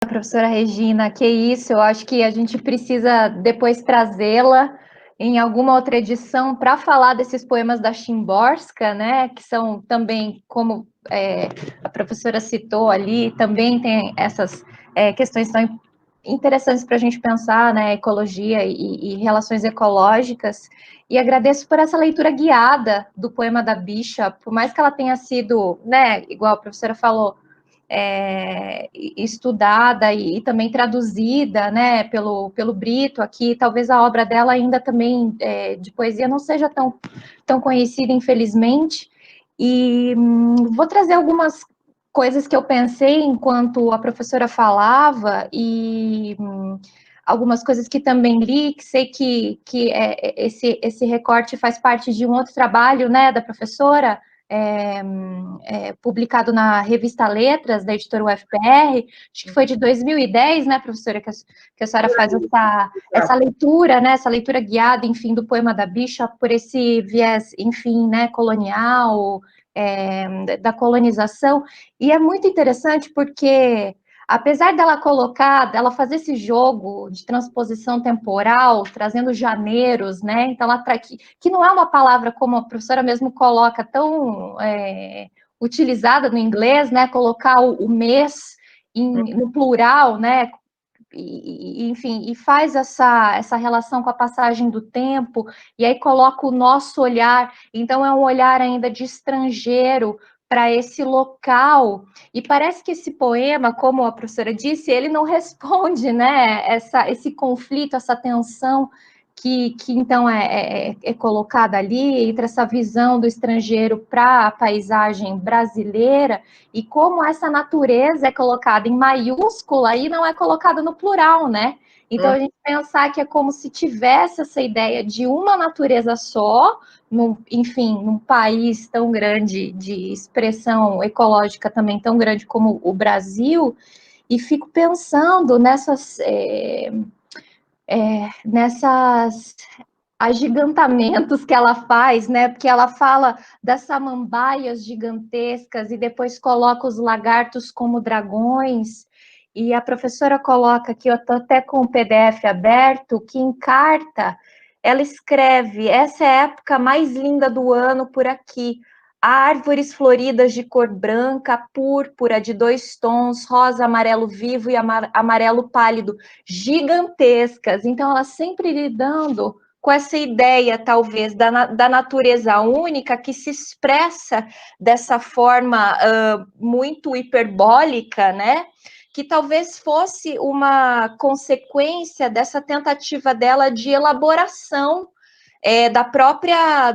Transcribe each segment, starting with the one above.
Professora Regina, que isso, eu acho que a gente precisa depois trazê-la em alguma outra edição para falar desses poemas da Szymborska, né, que são também, como a professora citou ali, também tem essas questões tão interessantes para a gente pensar, né, ecologia e relações ecológicas, e agradeço por essa leitura guiada do poema da Bicha, por mais que ela tenha sido, né, igual a professora falou, estudada e também traduzida, né, pelo Brito aqui, talvez a obra dela ainda também de poesia não seja tão conhecida, infelizmente, e vou trazer algumas coisas que eu pensei enquanto a professora falava e algumas coisas que também li, que sei que esse recorte faz parte de um outro trabalho, né, da professora, publicado na revista Letras, da editora UFPR, acho que foi de 2010, né, professora, que a senhora faz essa leitura, né, essa leitura guiada, enfim, do poema da Bicha, por esse viés, enfim, né, colonial, da colonização, e é muito interessante porque, apesar dela fazer esse jogo de transposição temporal, trazendo janeiros, né, então ela que não é uma palavra, como a professora mesmo coloca, tão utilizada no inglês, né, colocar o mês no plural, né, enfim, e faz essa relação com a passagem do tempo, e aí coloca o nosso olhar, então é um olhar ainda de estrangeiro para esse local, e parece que esse poema, como a professora disse, ele não responde, né, esse conflito, essa tensão que então é colocada ali entre essa visão do estrangeiro para a paisagem brasileira e como essa natureza é colocada em maiúscula e não é colocada no plural, né? Então a gente pensar que é como se tivesse essa ideia de uma natureza só, enfim, num país tão grande de expressão ecológica também tão grande como o Brasil, e fico pensando nessas agigantamentos que ela faz, né? Porque ela fala das samambaias gigantescas e depois coloca os lagartos como dragões. E a professora coloca aqui, eu estou até com o PDF aberto, que em carta ela escreve: essa é a época mais linda do ano por aqui. Árvores floridas de cor branca, púrpura de 2 tons, rosa, amarelo vivo e amarelo pálido, gigantescas. Então, ela sempre lidando com essa ideia, talvez, da natureza única que se expressa dessa forma muito hiperbólica, né? Que talvez fosse uma consequência dessa tentativa dela de elaboração da própria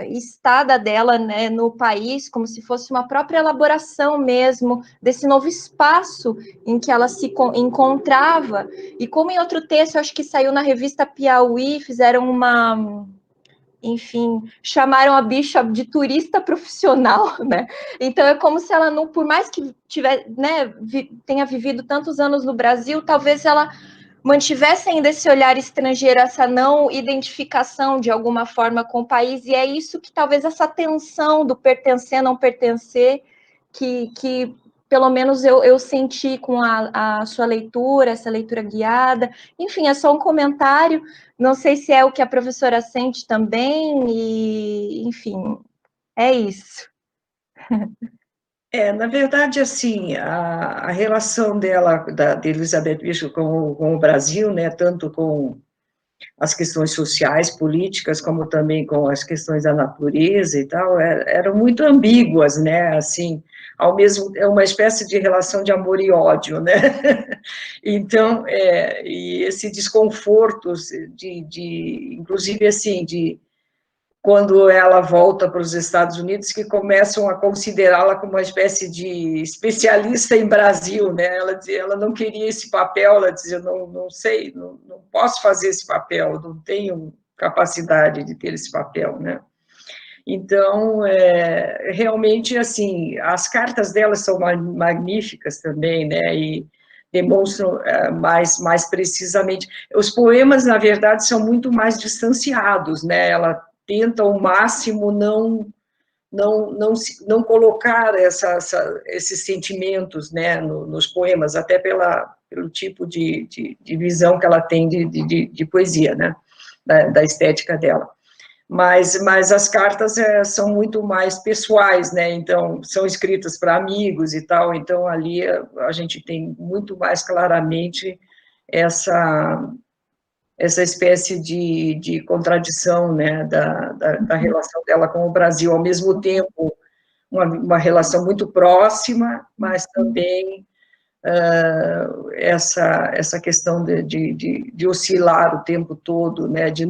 estada dela, né, no país, como se fosse uma própria elaboração mesmo desse novo espaço em que ela se encontrava. E como em outro texto, acho que saiu na revista Piauí, fizeram enfim, chamaram a Bicha de turista profissional, né? Então é como se ela não, por mais que tenha vivido tantos anos no Brasil, talvez ela mantivesse ainda esse olhar estrangeiro, essa não identificação de alguma forma com o país, e é isso que talvez essa tensão do pertencer, não pertencer, que pelo menos eu senti com a sua leitura, essa leitura guiada. Enfim, é só um comentário, não sei se é o que a professora sente também, e enfim, é isso. Na verdade, assim, a relação de Elizabeth Bishop com o Brasil, né, tanto com as questões sociais, políticas, como também com as questões da natureza e tal, eram muito ambíguas, né, assim, ao mesmo, é uma espécie de relação de amor e ódio, né, então, e esse desconforto inclusive, assim, quando ela volta para os Estados Unidos, que começam a considerá-la como uma espécie de especialista em Brasil, né? Ela não queria esse papel, ela dizia, não sei, não posso fazer esse papel, não tenho capacidade de ter esse papel, né? Então, realmente, assim, as cartas dela são magníficas também, né? E demonstram mais precisamente. Os poemas, na verdade, são muito mais distanciados, né? Ela tenta ao máximo não colocar esses sentimentos, né, nos poemas, até pelo tipo de visão que ela tem de poesia, né, da estética dela. Mas as cartas são muito mais pessoais, né, então são escritas para amigos e tal, então ali a gente tem muito mais claramente essa espécie de contradição, né, da relação dela com o Brasil, ao mesmo tempo uma relação muito próxima, mas também essa questão de oscilar o tempo todo, né, de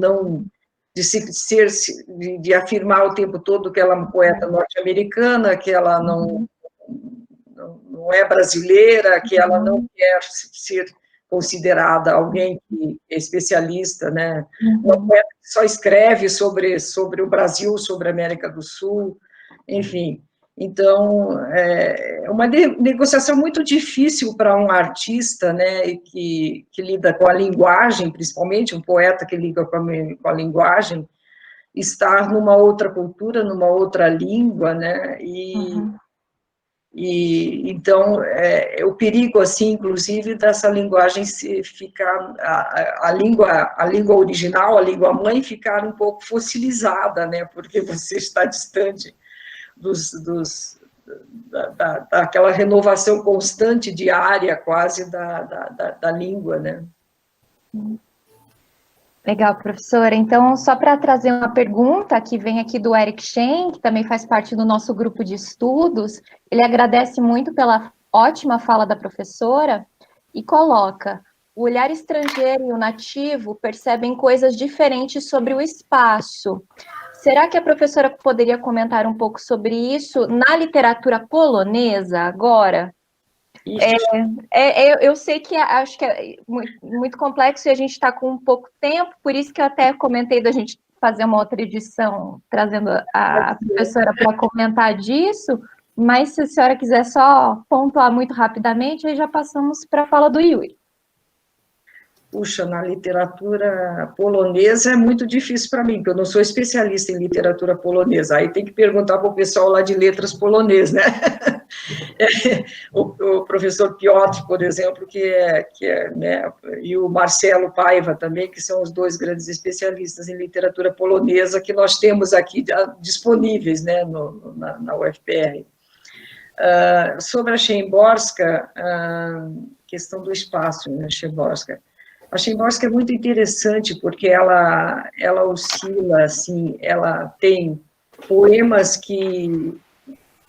afirmar o tempo todo que ela é uma poeta norte-americana, que ela não é brasileira, que ela não quer ser considerada alguém que é especialista, né? Uma poeta que só escreve sobre o Brasil, sobre a América do Sul, enfim. Então, é uma negociação muito difícil para um artista, né, que lida com a linguagem, principalmente um poeta que lida com a linguagem, estar numa outra cultura, numa outra língua, né, e então o perigo, assim, inclusive, dessa linguagem se ficar a língua original, a língua mãe, ficar um pouco fossilizada, né, porque você está distante daquela renovação constante, diária, quase, da língua, né? Legal, professora. Então, só para trazer uma pergunta que vem aqui do Eric Shen, que também faz parte do nosso grupo de estudos, ele agradece muito pela ótima fala da professora e coloca: o olhar estrangeiro e o nativo percebem coisas diferentes sobre o espaço. Será que a professora poderia comentar um pouco sobre isso na literatura polonesa agora? Eu sei que acho que é muito complexo e a gente está com pouco tempo, por isso que eu até comentei da gente fazer uma outra edição, trazendo a professora para comentar disso, mas se a senhora quiser só pontuar muito rapidamente, aí já passamos para a fala do Yuri. Puxa, na literatura polonesa é muito difícil para mim, porque eu não sou especialista em literatura polonesa, aí tem que perguntar para o pessoal lá de letras polonês, né? O professor Piotr, por exemplo, que é, né, e o Marcelo Paiva também, que são os dois grandes especialistas em literatura polonesa que nós temos aqui disponíveis, né, na UFPR. Sobre a Szymborska, questão do espaço, né, Szymborska. A Szymborska é muito interessante porque ela oscila, assim, ela tem poemas que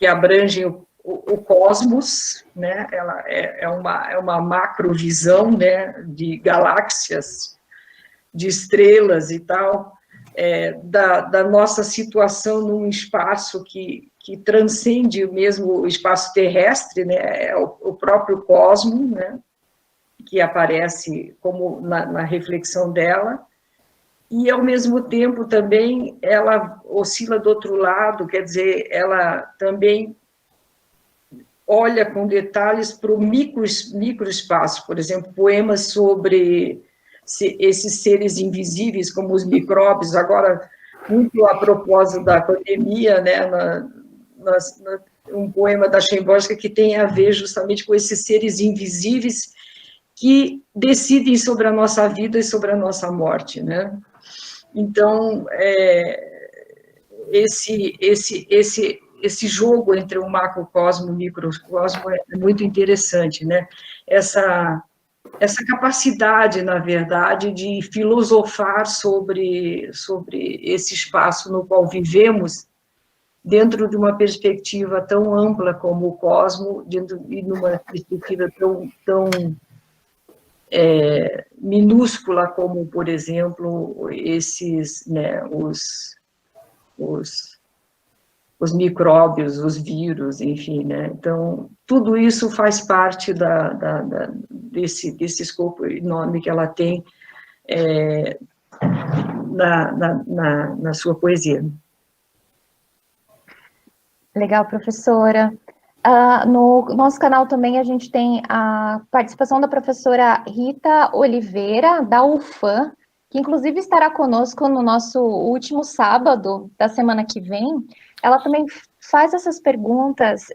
abrangem o cosmos, né? Ela é uma macrovisão, né, de galáxias, de estrelas e tal, da nossa situação num espaço que transcende mesmo o espaço terrestre, né? É o próprio cosmos, né, que aparece como na reflexão dela, e, ao mesmo tempo, também, ela oscila do outro lado, quer dizer, ela também olha com detalhes para o microespaço, por exemplo, poemas sobre esses seres invisíveis, como os micróbios, agora, muito a propósito da pandemia, né, um poema da Szymborska que tem a ver justamente com esses seres invisíveis que decidem sobre a nossa vida e sobre a nossa morte, né? Então, esse jogo entre o macrocosmo e o microcosmo é muito interessante, né? Essa capacidade, na verdade, de filosofar sobre esse espaço no qual vivemos, dentro de uma perspectiva tão ampla como o cosmo, e numa perspectiva tão minúscula como, por exemplo, esses, né, os micróbios, os vírus, enfim, né? Então, tudo isso faz parte desse escopo enorme que ela tem na sua poesia. Legal, professora. No nosso canal também a gente tem a participação da professora Rita Oliveira, da UFAM, que inclusive estará conosco no nosso último sábado da semana que vem. Ela também faz essas perguntas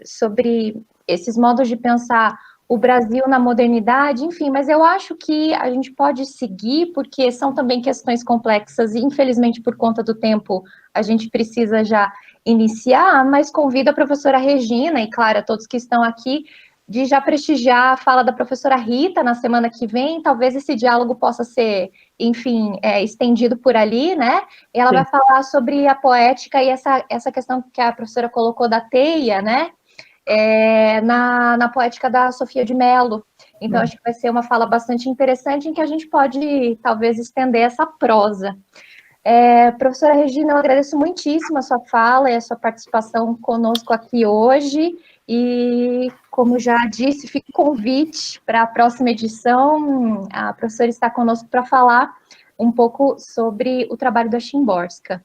sobre esses modos de pensar o Brasil na modernidade, enfim, mas eu acho que a gente pode seguir, porque são também questões complexas, e infelizmente, por conta do tempo, a gente precisa já iniciar, mas convido a professora Regina, e claro, a todos que estão aqui, de já prestigiar a fala da professora Rita na semana que vem, talvez esse diálogo possa ser, enfim, estendido por ali, né? E ela vai falar sobre a poética e essa questão que a professora colocou da teia, né? Na poética da Sofia de Mello. Então, acho que vai ser uma fala bastante interessante em que a gente pode, talvez, estender essa prosa. Professora Regina, eu agradeço muitíssimo a sua fala e a sua participação conosco aqui hoje, e, como já disse, fica o convite para a próxima edição. A professora está conosco para falar um pouco sobre o trabalho da Szymborska.